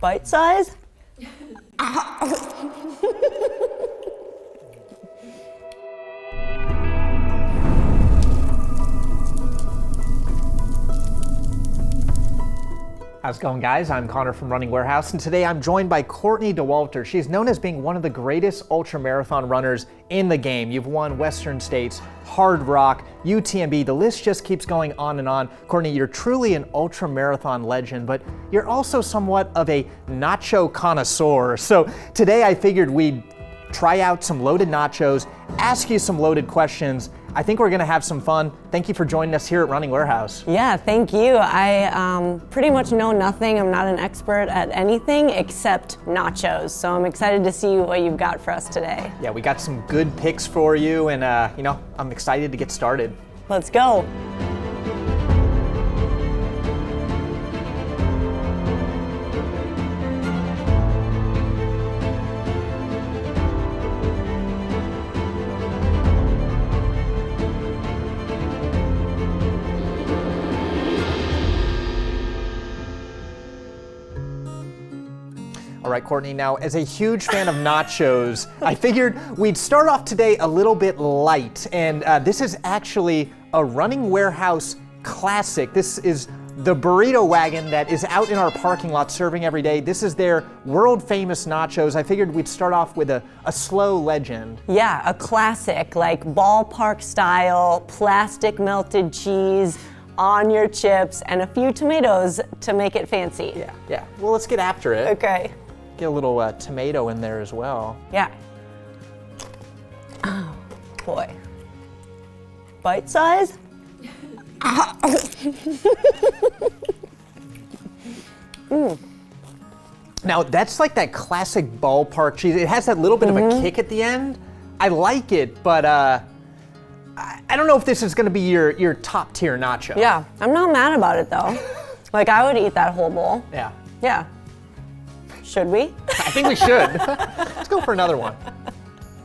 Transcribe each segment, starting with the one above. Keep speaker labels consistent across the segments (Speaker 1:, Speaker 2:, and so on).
Speaker 1: Bite size?
Speaker 2: How's it going, guys? I'm Connor from Running Warehouse, and today I'm joined by Courtney Dauwalter. She's known as being one of the greatest ultramarathon runners in the game. You've won Western States, Hardrock, UTMB. The list just keeps going on and on. Courtney, you're truly an ultramarathon legend, but you're also somewhat of a nacho connoisseur. So today I figured we'd try out some loaded nachos, ask you some loaded questions. I think we're gonna have some fun. Thank you for joining us here at Running Warehouse.
Speaker 1: Yeah, thank you. I pretty much know nothing. I'm not an expert at anything except nachos. So I'm excited to see what you've got for us today.
Speaker 2: Yeah, we got some good picks for you, and I'm excited to get started.
Speaker 1: Let's go.
Speaker 2: All right, Courtney, now as a huge fan of nachos, I figured we'd start off today a little bit light, and this is actually a Running Warehouse classic. This is the burrito wagon that is out in our parking lot serving every day. This is their world famous nachos. I figured we'd start off with a slow legend.
Speaker 1: Yeah, a classic, like ballpark style, plastic melted cheese on your chips, and a few tomatoes to make it fancy.
Speaker 2: Yeah. Well, let's get after it.
Speaker 1: Okay.
Speaker 2: Get a little tomato in there as well.
Speaker 1: Yeah. Oh, boy. Bite size?
Speaker 2: Now, that's like that classic ballpark cheese. It has that little bit of a kick at the end. I like it, but I don't know if this is gonna be your top tier nacho.
Speaker 1: Yeah, I'm not mad about it though. Like, I would eat that whole bowl.
Speaker 2: Yeah.
Speaker 1: Yeah. Should we?
Speaker 2: I think we should. Let's go for another one.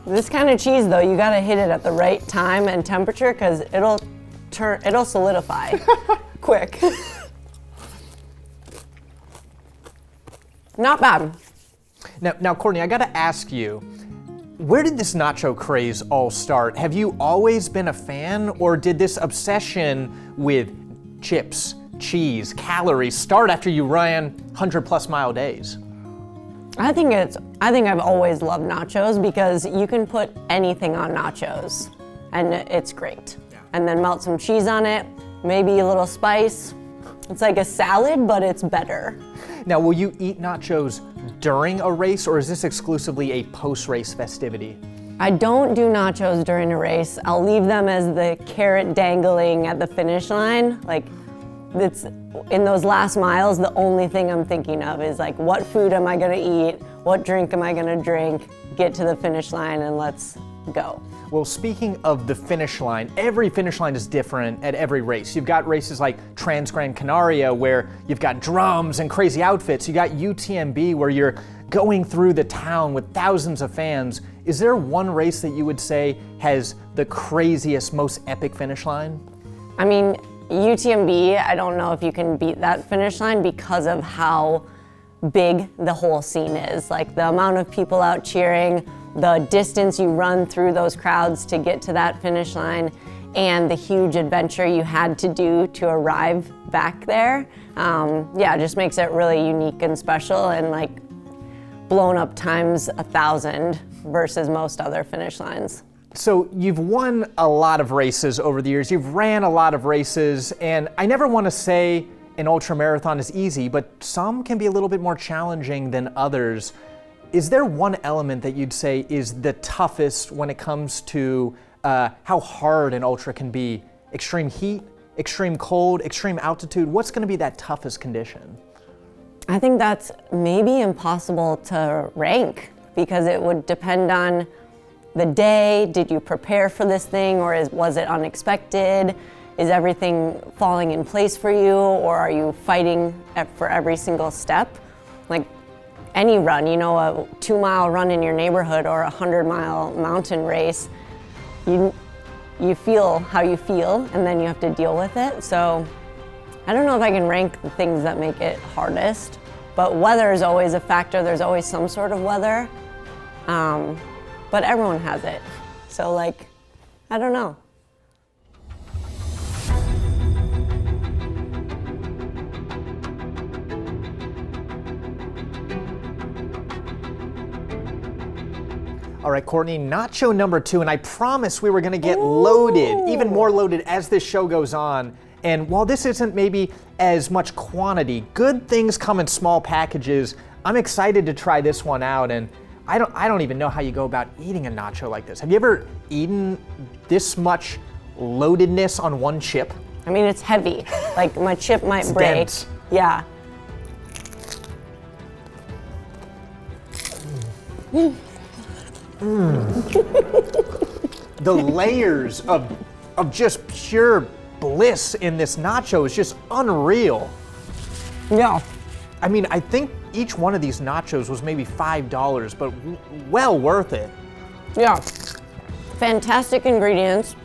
Speaker 1: This kind of cheese though, you gotta hit it at the right time and temperature because it'll solidify quick. Not bad.
Speaker 2: Now, Courtney, I gotta ask you, where did this nacho craze all start? Have you always been a fan, or did this obsession with chips, cheese, calories start after you ran 100+ mile days?
Speaker 1: I think I've always loved nachos because you can put anything on nachos and it's great. Yeah. And then melt some cheese on it, maybe a little spice. It's like a salad, but it's better.
Speaker 2: Now, will you eat nachos during a race, or is this exclusively a post-race festivity?
Speaker 1: I don't do nachos during a race. I'll leave them as the carrot dangling at the finish line. Like, it's in those last miles, the only thing I'm thinking of is like, what food am I gonna eat? What drink am I gonna drink? Get to the finish line and let's go.
Speaker 2: Well, speaking of the finish line, every finish line is different at every race. You've got races like Trans Gran Canaria where you've got drums and crazy outfits. You got UTMB where you're going through the town with thousands of fans. Is there one race that you would say has the craziest, most epic finish line?
Speaker 1: I mean, UTMB, I don't know if you can beat that finish line because of how big the whole scene is. Like the amount of people out cheering, the distance you run through those crowds to get to that finish line, and the huge adventure you had to do to arrive back there. It just makes it really unique and special and like blown up times 1,000 versus most other finish lines.
Speaker 2: So you've won a lot of races over the years, you've ran a lot of races, and I never want to say an ultramarathon is easy, but some can be a little bit more challenging than others. Is there one element that you'd say is the toughest when it comes to how hard an ultra can be? Extreme heat, extreme cold, extreme altitude? What's going to be that toughest condition?
Speaker 1: I think that's maybe impossible to rank because it would depend on the day. Did you prepare for this thing, or was it unexpected? Is everything falling in place for you, or are you fighting for every single step? Like any run, a 2-mile run in your neighborhood or a 100-mile mountain race, you feel how you feel, and then you have to deal with it. So I don't know if I can rank the things that make it hardest, But weather is always a factor. There's always some sort of weather. But everyone has it. So like, I don't know.
Speaker 2: All right, Courtney, nacho number 2, and I promised we were gonna get loaded, even more loaded as this show goes on. And while this isn't maybe as much quantity, good things come in small packages. I'm excited to try this one out, and I don't even know how you go about eating a nacho like this. Have you ever eaten this much loadedness on one chip?
Speaker 1: I mean, it's heavy. Like my chip might
Speaker 2: It's
Speaker 1: break.
Speaker 2: dense.
Speaker 1: Yeah.
Speaker 2: The layers of just pure bliss in this nacho is just unreal.
Speaker 1: Yeah.
Speaker 2: I mean, I think each one of these nachos was maybe $5, but well worth it.
Speaker 1: Yeah. Fantastic ingredients.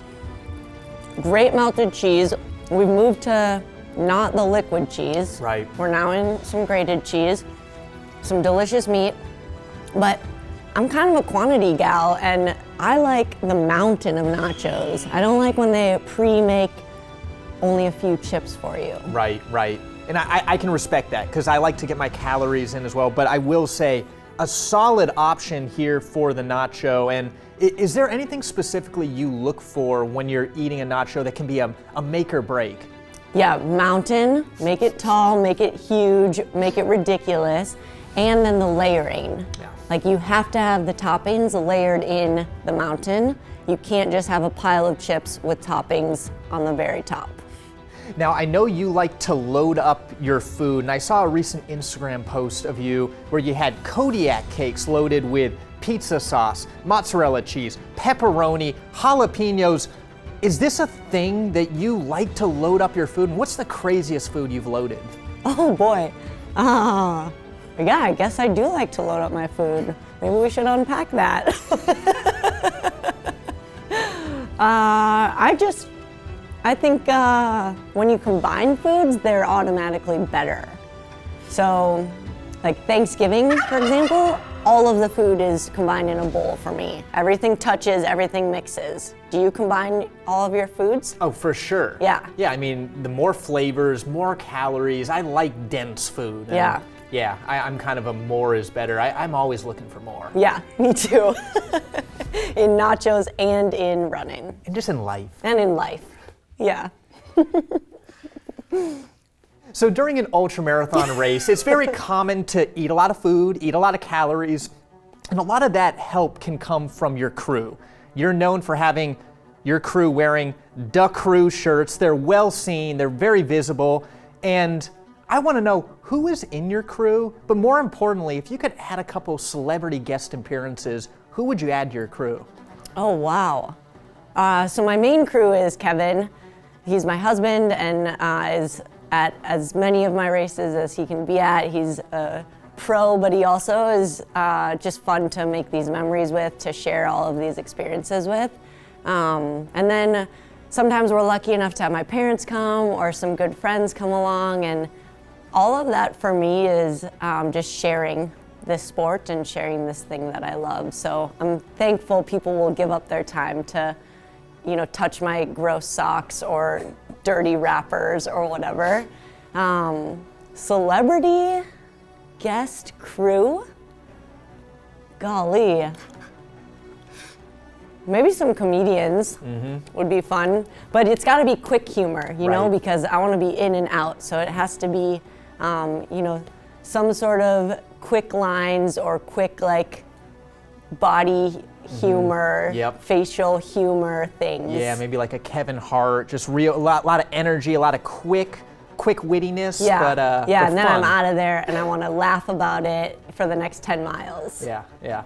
Speaker 1: Great melted cheese. We've moved to not the liquid cheese.
Speaker 2: Right.
Speaker 1: We're now in some grated cheese, some delicious meat, but I'm kind of a quantity gal, and I like the mountain of nachos. I don't like when they pre-make only a few chips for you.
Speaker 2: Right, right. And I can respect that because I like to get my calories in as well, but I will say a solid option here for the nacho. And is there anything specifically you look for when you're eating a nacho that can be a make or break?
Speaker 1: Yeah, mountain, make it tall, make it huge, make it ridiculous, and then the layering.
Speaker 2: Yeah.
Speaker 1: Like you have to have the toppings layered in the mountain. You can't just have a pile of chips with toppings on the very top.
Speaker 2: Now, I know you like to load up your food, and I saw a recent Instagram post of you where you had Kodiak cakes loaded with pizza sauce, mozzarella cheese, pepperoni, jalapenos. Is this a thing that you like to load up your food? And what's the craziest food you've loaded?
Speaker 1: Oh boy. Yeah, I guess I do like to load up my food. Maybe we should unpack that. I think when you combine foods, they're automatically better. So, like Thanksgiving, for example, all of the food is combined in a bowl for me. Everything touches, everything mixes. Do you combine all of your foods?
Speaker 2: Oh, for sure.
Speaker 1: Yeah.
Speaker 2: Yeah, I mean, the more flavors, more calories. I like dense food. And
Speaker 1: Yeah.
Speaker 2: Yeah, I'm kind of a more is better. I'm always looking for more.
Speaker 1: Yeah, me too. In nachos and in running.
Speaker 2: And just in life.
Speaker 1: And in life. Yeah.
Speaker 2: So during an ultramarathon race, it's very common to eat a lot of food, eat a lot of calories, and a lot of that help can come from your crew. You're known for having your crew wearing the crew shirts. They're well seen, they're very visible, and I want to know who is in your crew, but more importantly, if you could add a couple celebrity guest appearances, who would you add to your crew?
Speaker 1: Oh, wow. So my main crew is Kevin. He's my husband and is at as many of my races as he can be at. He's a pro, but he also is just fun to make these memories with, to share all of these experiences with. And then sometimes we're lucky enough to have my parents come or some good friends come along, and all of that for me is just sharing this sport and sharing this thing that I love. So I'm thankful people will give up their time to, you know, touch my gross socks or dirty wrappers or whatever. Celebrity guest crew? Golly. Maybe some comedians would be fun, but it's got to be quick humor, you know, because I want to be in and out. So it has to be, you know, some sort of quick lines or quick like body humor, facial humor things.
Speaker 2: Yeah, maybe like a Kevin Hart, just real, a lot of energy, a lot of quick wittiness.
Speaker 1: Yeah,
Speaker 2: but,
Speaker 1: yeah,
Speaker 2: but
Speaker 1: and then
Speaker 2: fun.
Speaker 1: I'm out of there and I want to laugh about it for the next 10 miles.
Speaker 2: Yeah, yeah.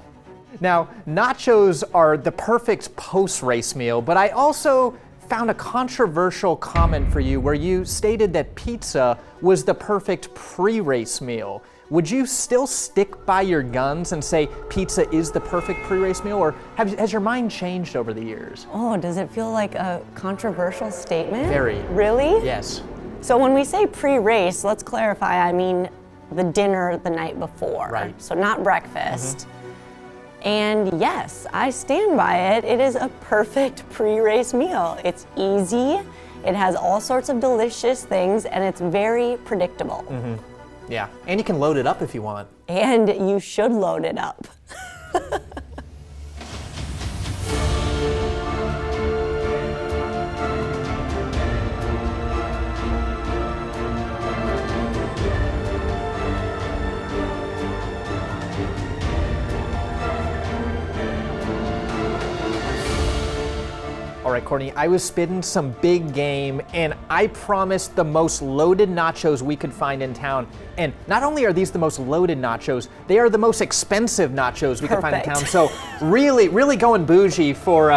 Speaker 2: Now, nachos are the perfect post-race meal, but I also found a controversial comment for you where you stated that pizza was the perfect pre-race meal. Would you still stick by your guns and say pizza is the perfect pre-race meal, or has your mind changed over the years?
Speaker 1: Oh, does it feel like a controversial statement?
Speaker 2: Very.
Speaker 1: Really?
Speaker 2: Yes.
Speaker 1: So when we say pre-race, let's clarify, I mean the dinner the night before.
Speaker 2: Right.
Speaker 1: So not breakfast. And yes, I stand by it. It is a perfect pre-race meal. It's easy. It has all sorts of delicious things, and it's very predictable.
Speaker 2: Yeah, and you can load it up if you want.
Speaker 1: And you should load it up.
Speaker 2: All right, Courtney, I was spitting some big game, and I promised the most loaded nachos we could find in town. And not only are these the most loaded nachos, they are the most expensive nachos we could find in town. So really, really going bougie for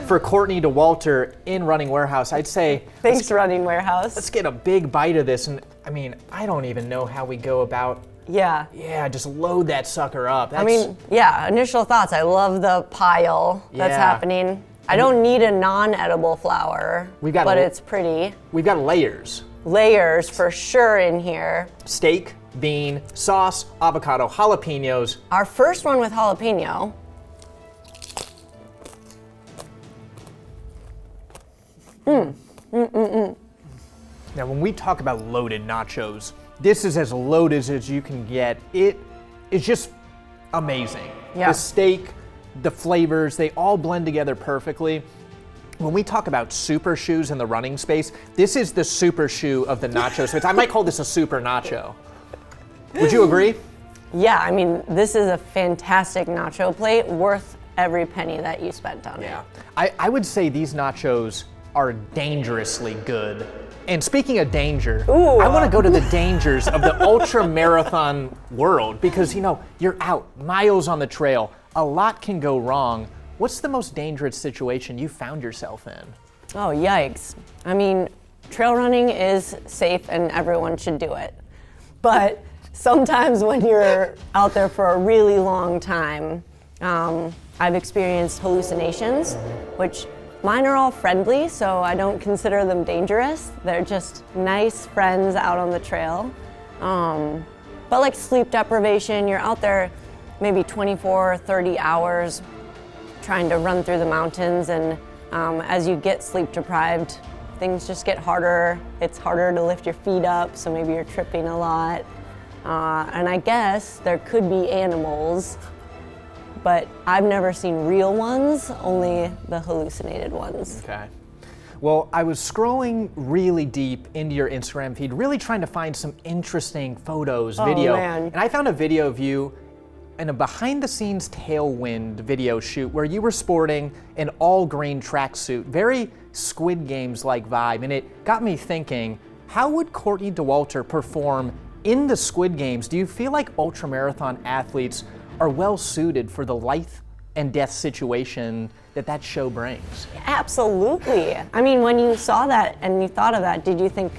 Speaker 2: Courtney Dauwalter in Running Warehouse. I'd say,
Speaker 1: Thanks, Running Warehouse.
Speaker 2: let's get a big bite of this. And I mean, I don't even know how we go about.
Speaker 1: Yeah.
Speaker 2: Yeah, just load that sucker up.
Speaker 1: I mean, yeah, initial thoughts. I love the pile that's happening. I don't need a non-edible flour, but it's pretty.
Speaker 2: We've got layers.
Speaker 1: Layers for sure in here.
Speaker 2: Steak, bean, sauce, avocado, jalapenos.
Speaker 1: Our first one with jalapeno.
Speaker 2: Now, when we talk about loaded nachos, this is as loaded as you can get. It is just amazing.
Speaker 1: Yeah.
Speaker 2: The steak, the flavors, they all blend together perfectly. When we talk about super shoes in the running space, this is the super shoe of the nacho space. I might call this a super nacho. Would you agree?
Speaker 1: Yeah, I mean, this is a fantastic nacho plate, worth every penny that you spent on it.
Speaker 2: I would say these nachos are dangerously good. And speaking of danger, I want to go to the dangers of the ultra marathon world because, you know, you're out miles on the trail. A lot can go wrong. What's the most dangerous situation you found yourself in?
Speaker 1: Oh, yikes. I mean, trail running is safe and everyone should do it. But sometimes when you're out there for a really long time, I've experienced hallucinations, which mine are all friendly, so I don't consider them dangerous. They're just nice friends out on the trail. But like sleep deprivation, you're out there maybe 24, 30 hours trying to run through the mountains, and as you get sleep deprived, things just get harder. It's harder to lift your feet up, so maybe you're tripping a lot. And I guess there could be animals, but I've never seen real ones, only the hallucinated ones.
Speaker 2: Okay. Well, I was scrolling really deep into your Instagram feed, really trying to find some interesting photos, video.
Speaker 1: Man.
Speaker 2: And I found a video of you in a behind-the-scenes tailwind video shoot where you were sporting an all-green tracksuit, very Squid Games-like vibe, and it got me thinking, how would Courtney Dauwalter perform in the Squid Games? Do you feel like ultramarathon athletes are well-suited for the life and death situation that show brings?
Speaker 1: Absolutely. I mean, when you saw that and you thought of that, did you think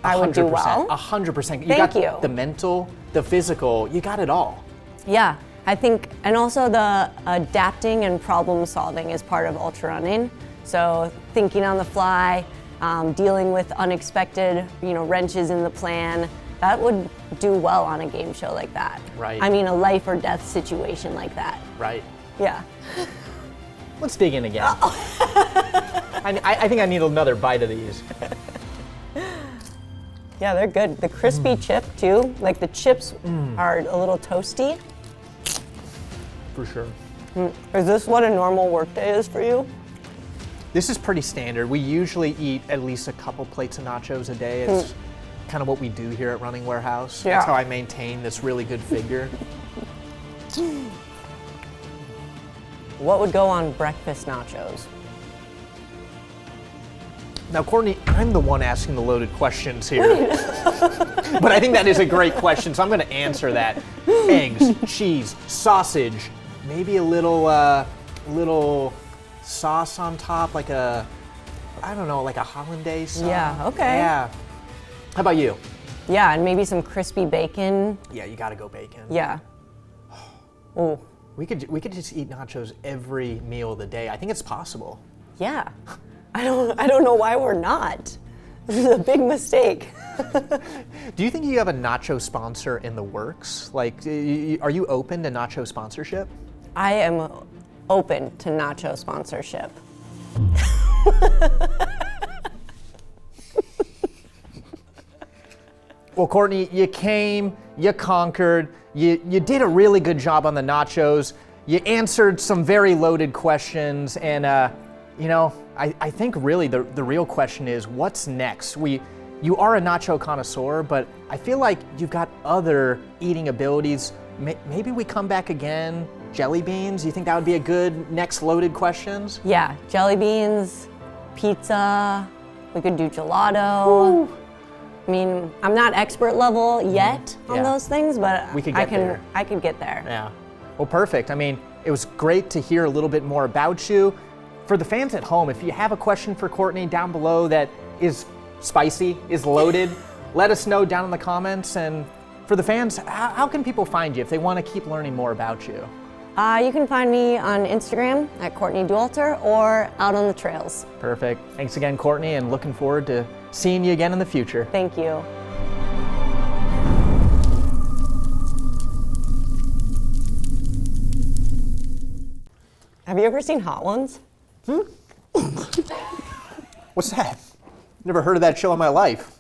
Speaker 1: I would do well?
Speaker 2: 100%.
Speaker 1: Thank you.
Speaker 2: The mental, the physical, you got it all.
Speaker 1: Yeah, I think, and also the adapting and problem solving is part of ultra running. So thinking on the fly, dealing with unexpected, wrenches in the plan, that would do well on a game show like that.
Speaker 2: Right.
Speaker 1: I mean, a life or death situation like that.
Speaker 2: Right.
Speaker 1: Yeah.
Speaker 2: Let's dig in again. I think I need another bite of these.
Speaker 1: Yeah, they're good. The crispy chip too, like the chips are a little toasty.
Speaker 2: For sure.
Speaker 1: Is this what a normal workday is for you?
Speaker 2: This is pretty standard. We usually eat at least a couple plates of nachos a day. It's kind of what we do here at Running Warehouse.
Speaker 1: Yeah.
Speaker 2: That's how I maintain this really good figure.
Speaker 1: What would go on breakfast nachos?
Speaker 2: Now, Courtney, I'm the one asking the loaded questions here. But I think that is a great question, so I'm going to answer that. Eggs, cheese, sausage, maybe a little sauce on top, like a hollandaise sauce.
Speaker 1: Yeah, okay.
Speaker 2: Yeah. How about you?
Speaker 1: Yeah, and maybe some crispy bacon.
Speaker 2: Yeah, you got to go bacon.
Speaker 1: Yeah. Oh.
Speaker 2: We could just eat nachos every meal of the day. I think it's possible.
Speaker 1: Yeah. I don't know why we're not. This is a big mistake.
Speaker 2: Do you think you have a nacho sponsor in the works? Like, are you open to nacho sponsorship?
Speaker 1: I am open to nacho sponsorship.
Speaker 2: Well, Courtney, you came, you conquered, you did a really good job on the nachos. You answered some very loaded questions, and I think really the real question is, what's next? You are a nacho connoisseur, but I feel like you've got other eating abilities. Maybe we come back again. Jelly beans, you think that would be a good next loaded questions?
Speaker 1: Yeah, jelly beans, pizza, we could do gelato. Ooh. I mean, I'm not expert level yet on those things, but
Speaker 2: we could get there.
Speaker 1: I could get there.
Speaker 2: Yeah. Well, perfect. I mean, it was great to hear a little bit more about you. For the fans at home, if you have a question for Courtney down below that is spicy, is loaded, let us know down in the comments. And for the fans, how can people find you if they want to keep learning more about you?
Speaker 1: You can find me on Instagram at Courtney Dauwalter or out on the trails.
Speaker 2: Perfect. Thanks again, Courtney, and looking forward to seeing you again in the future.
Speaker 1: Thank you. Have you ever seen Hot Ones?
Speaker 2: What's that? Never heard of that show in my life.